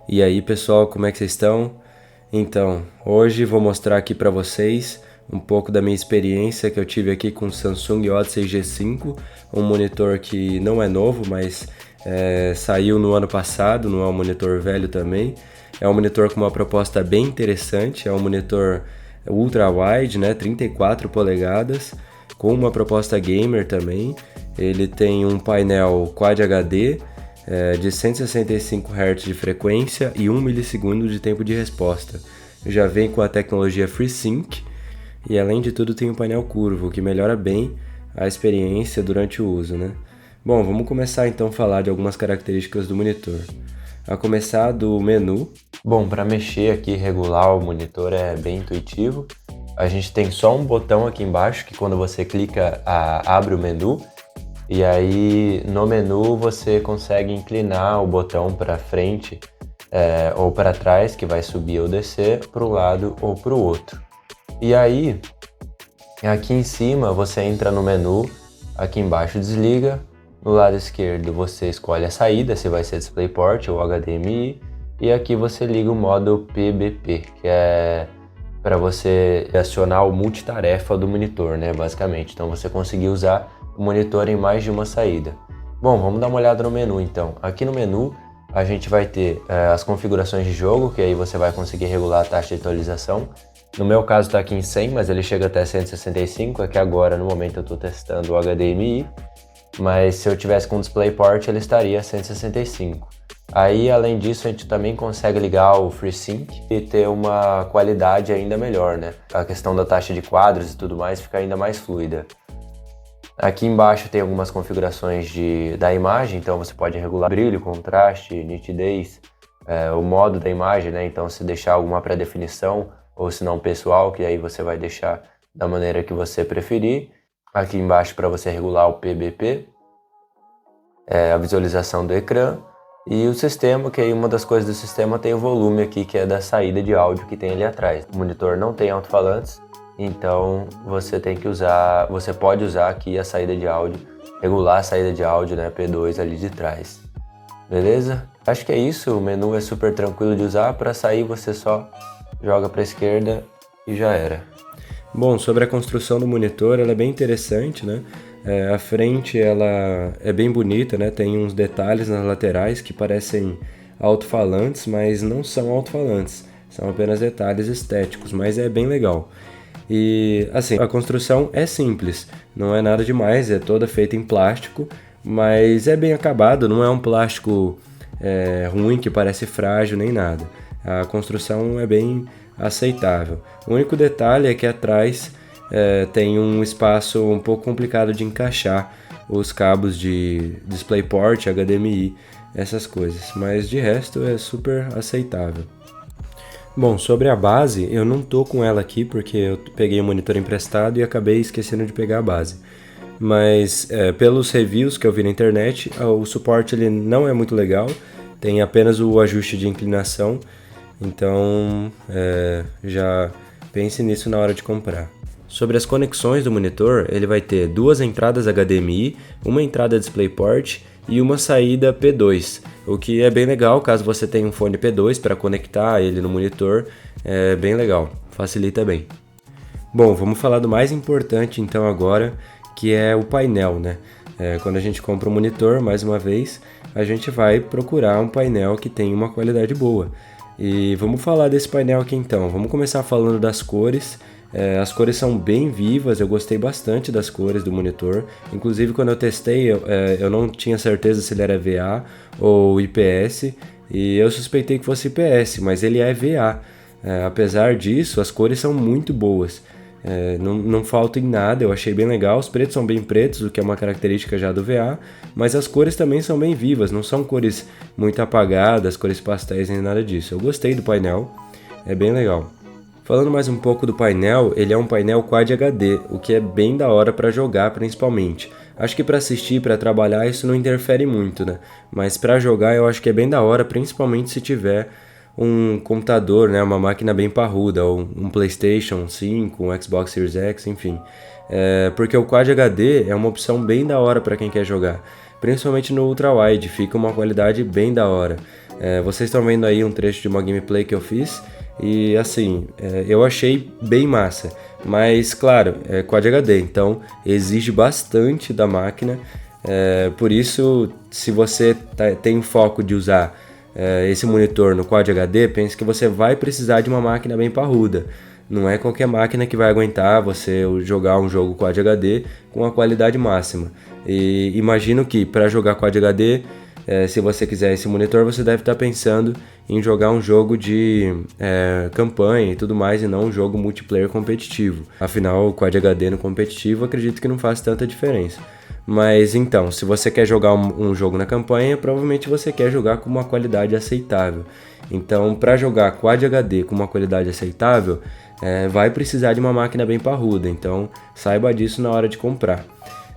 E aí pessoal, como é que vocês estão? Então, hoje vou mostrar aqui para vocês um pouco da minha experiência que eu tive aqui com o Samsung Odyssey G5, um monitor que não é novo, mas saiu no ano passado, não é um monitor velho também. É um monitor com uma proposta bem interessante, é um monitor ultra wide, né, 34 polegadas, com uma proposta gamer também. Ele tem um painel Quad HD, de 165 Hz de frequência e 1 milissegundo de tempo de resposta. Já vem com a tecnologia FreeSync e além de tudo tem um painel curvo, que melhora bem a experiência durante o uso, né? Bom, vamos começar então a falar de algumas características do monitor. A começar do menu. Bom, para mexer aqui e regular o monitor é bem intuitivo. A gente tem só um botão aqui embaixo que quando você clica abre o menu. E aí no menu você consegue inclinar o botão para frente ou para trás, que vai subir ou descer, para um lado ou para o outro. E aí aqui em cima você entra no menu, aqui embaixo desliga, no lado esquerdo você escolhe a saída, se vai ser DisplayPort ou HDMI, e aqui você liga o modo PBP, que é para você acionar o multitarefa do monitor, né, basicamente. Então você conseguir usar o monitor em mais de uma saída. Bom, vamos dar uma olhada no menu então. Aqui no menu a gente vai ter as configurações de jogo, que aí você vai conseguir regular a taxa de atualização. No meu caso está aqui em 100, mas ele chega até 165, é que agora no momento eu estou testando o HDMI, mas se eu tivesse com DisplayPort ele estaria a 165. Aí além disso a gente também consegue ligar o FreeSync e ter uma qualidade ainda melhor, né? A questão da taxa de quadros e tudo mais fica ainda mais fluida. Aqui embaixo tem algumas configurações da imagem, então você pode regular brilho, contraste, nitidez, o modo da imagem, né? Então se deixar alguma pré-definição ou se não pessoal, que aí você vai deixar da maneira que você preferir. Aqui embaixo para você regular o PBP, a visualização do ecrã e o sistema, que aí uma das coisas do sistema tem o volume aqui, que é da saída de áudio que tem ali atrás. O monitor não tem alto-falantes, então você pode usar aqui a saída de áudio, regular a saída de áudio, né, P2 ali de trás. Beleza? Acho que é isso, o menu é super tranquilo de usar, para sair você só joga para a esquerda e já era. Bom, sobre a construção do monitor, ela é bem interessante, né? A frente ela é bem bonita, né? Tem uns detalhes nas laterais que parecem alto-falantes, mas não são alto-falantes, são apenas detalhes estéticos, mas é bem legal. E assim, a construção é simples, não é nada demais, é toda feita em plástico, mas é bem acabado, não é um plástico ruim que parece frágil nem nada. A construção é bem aceitável. O único detalhe é que atrás tem um espaço um pouco complicado de encaixar os cabos de DisplayPort, HDMI, essas coisas, mas de resto é super aceitável. Bom, sobre a base, eu não tô com ela aqui porque eu peguei o monitor emprestado e acabei esquecendo de pegar a base. Mas pelos reviews que eu vi na internet, o suporte ele não é muito legal, tem apenas o ajuste de inclinação, então já pense nisso na hora de comprar. Sobre as conexões do monitor, ele vai ter duas entradas HDMI, uma entrada DisplayPort e uma saída P2, o que é bem legal caso você tenha um fone P2 para conectar ele no monitor, é bem legal, facilita bem. Bom, vamos falar do mais importante então agora, que é o painel, né? Quando a gente compra um monitor, mais uma vez, a gente vai procurar um painel que tenha uma qualidade boa. E vamos falar desse painel aqui então, vamos começar falando das cores. As cores são bem vivas, eu gostei bastante das cores do monitor. Inclusive quando eu testei, eu não tinha certeza se ele era VA ou IPS, e eu suspeitei que fosse IPS, mas ele é VA. Apesar disso, as cores são muito boas. Não falta em nada, eu achei bem legal. Os pretos são bem pretos, o que é uma característica já do VA, mas as cores também são bem vivas, não são cores muito apagadas, cores pastéis nem nada disso. Eu gostei do painel, é bem legal. Falando mais um pouco do painel, ele é um painel Quad HD, o que é bem da hora para jogar principalmente. Acho que para assistir, para trabalhar, isso não interfere muito, né? Mas para jogar eu acho que é bem da hora, principalmente se tiver um computador, né? Uma máquina bem parruda, ou um PlayStation 5, um Xbox Series X, enfim. Porque o Quad HD é uma opção bem da hora para quem quer jogar. Principalmente no Ultra Wide, fica uma qualidade bem da hora. Vocês estão vendo aí um trecho de uma gameplay que eu fiz e assim, eu achei bem massa, mas claro, é Quad HD, então exige bastante da máquina, por isso se você tem o foco de usar esse monitor no Quad HD, pense que você vai precisar de uma máquina bem parruda. Não é qualquer máquina que vai aguentar você jogar um jogo Quad HD com a qualidade máxima. E imagino que para jogar Quad HD, se você quiser esse monitor, você deve estar pensando em jogar um jogo de campanha e tudo mais, e não um jogo multiplayer competitivo. Afinal, o Quad HD no competitivo acredito que não faz tanta diferença. Mas então, se você quer jogar um jogo na campanha, provavelmente você quer jogar com uma qualidade aceitável. Então, para jogar Quad HD com uma qualidade aceitável, vai precisar de uma máquina bem parruda. Então, saiba disso na hora de comprar.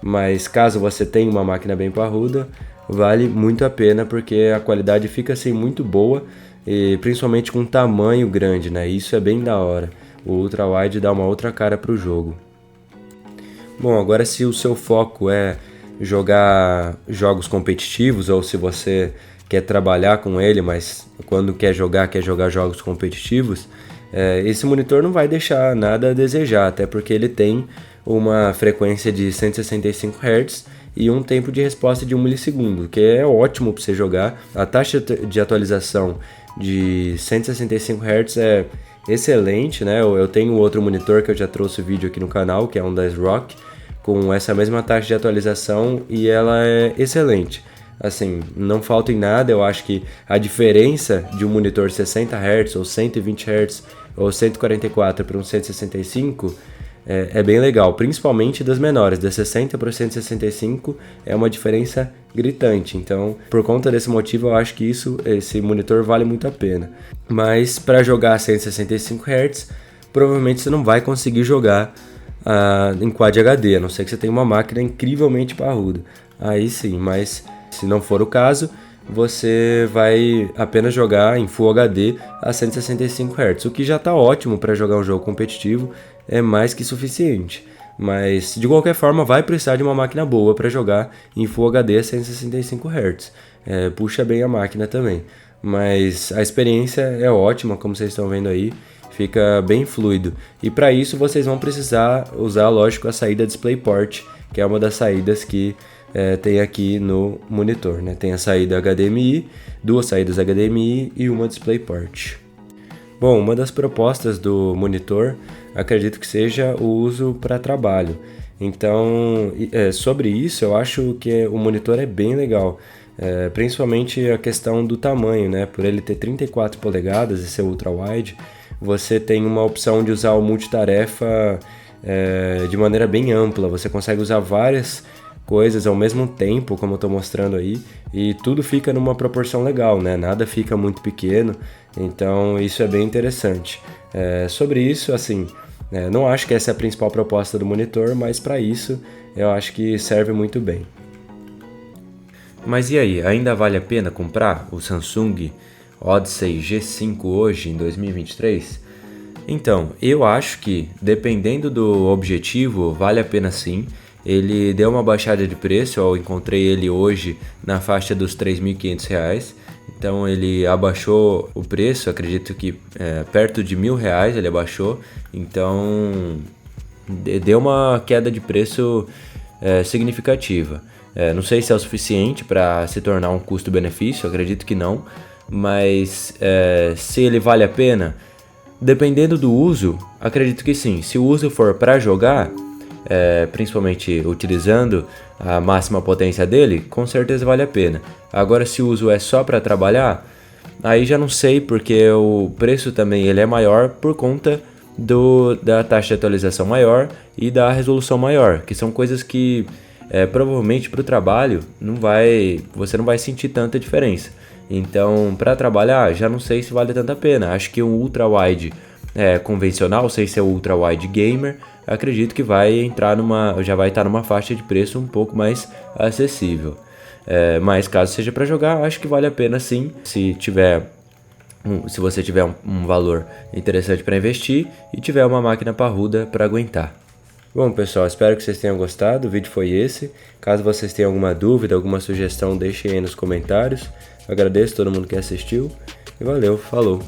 Mas caso você tenha uma máquina bem parruda, vale muito a pena porque a qualidade fica assim muito boa, e principalmente com tamanho grande, né? Isso é bem da hora. O Ultra Wide dá uma outra cara pro jogo. Bom, agora se o seu foco é jogar jogos competitivos, ou se você quer trabalhar com ele, mas quando quer jogar jogos competitivos, esse monitor não vai deixar nada a desejar, até porque ele tem uma frequência de 165 Hz e um tempo de resposta de 1 milissegundo, que é ótimo para você jogar. A taxa de atualização de 165 Hz é excelente, né? Eu tenho outro monitor que eu já trouxe vídeo aqui no canal, que é um da Rock, com essa mesma taxa de atualização, e ela é excelente. Assim, não falta em nada. Eu acho que a diferença de um monitor 60 Hz ou 120 Hz ou 144 para um 165 é bem legal, principalmente das menores, da 60 para o 165 é uma diferença gritante. Então, por conta desse motivo, eu acho que esse monitor vale muito a pena. Mas para jogar 165 Hz, provavelmente você não vai conseguir jogar em Quad HD, a não ser que você tenha uma máquina incrivelmente parruda. Aí sim, mas se não for o caso, você vai apenas jogar em Full HD a 165 Hz, o que já está ótimo para jogar um jogo competitivo, é mais que suficiente. Mas de qualquer forma vai precisar de uma máquina boa para jogar em Full HD a 165 Hz. Puxa bem a máquina também. Mas a experiência é ótima, como vocês estão vendo aí, fica bem fluido. E para isso vocês vão precisar usar, lógico, a saída DisplayPort, que é uma das saídas que tem aqui no monitor, né? Tem a saída HDMI, duas saídas HDMI e uma DisplayPort. Bom, uma das propostas do monitor, acredito que seja o uso para trabalho. Então, sobre isso, eu acho que o monitor é bem legal. Principalmente a questão do tamanho, né? Por ele ter 34 polegadas e ser ultra wide, você tem uma opção de usar o multitarefa de maneira bem ampla. Você consegue usar várias coisas ao mesmo tempo, como eu estou mostrando aí, e tudo fica numa proporção legal, né? Nada fica muito pequeno, então isso é bem interessante. Sobre isso, assim, não acho que essa é a principal proposta do monitor, mas para isso eu acho que serve muito bem. Mas e aí, ainda vale a pena comprar o Samsung Odyssey G5 hoje, em 2023? Então, eu acho que, dependendo do objetivo, vale a pena sim. Ele deu uma baixada de preço, eu encontrei ele hoje na faixa dos R$ 3.500. Então ele abaixou o preço, acredito que perto de R$ 1.000 ele abaixou. Então deu uma queda de preço significativa. Não sei se é o suficiente para se tornar um custo-benefício, acredito que não. Mas se ele vale a pena, dependendo do uso, acredito que sim. Se o uso for para jogar, principalmente utilizando a máxima potência dele, com certeza vale a pena. Agora, se o uso é só para trabalhar, aí já não sei, porque o preço também ele é maior por conta da taxa de atualização maior e da resolução maior, que são coisas que provavelmente para o trabalho você não vai sentir tanta diferença. Então, para trabalhar, já não sei se vale tanto a pena. Acho que um ultra wide convencional, sem ser o ultra wide gamer, acredito que já vai estar numa faixa de preço um pouco mais acessível. Mas caso seja para jogar, acho que vale a pena sim, se você tiver um valor interessante para investir e tiver uma máquina parruda para aguentar. Bom, pessoal, espero que vocês tenham gostado. O vídeo foi esse. Caso vocês tenham alguma dúvida, alguma sugestão, deixem aí nos comentários. Eu agradeço a todo mundo que assistiu. E valeu, falou!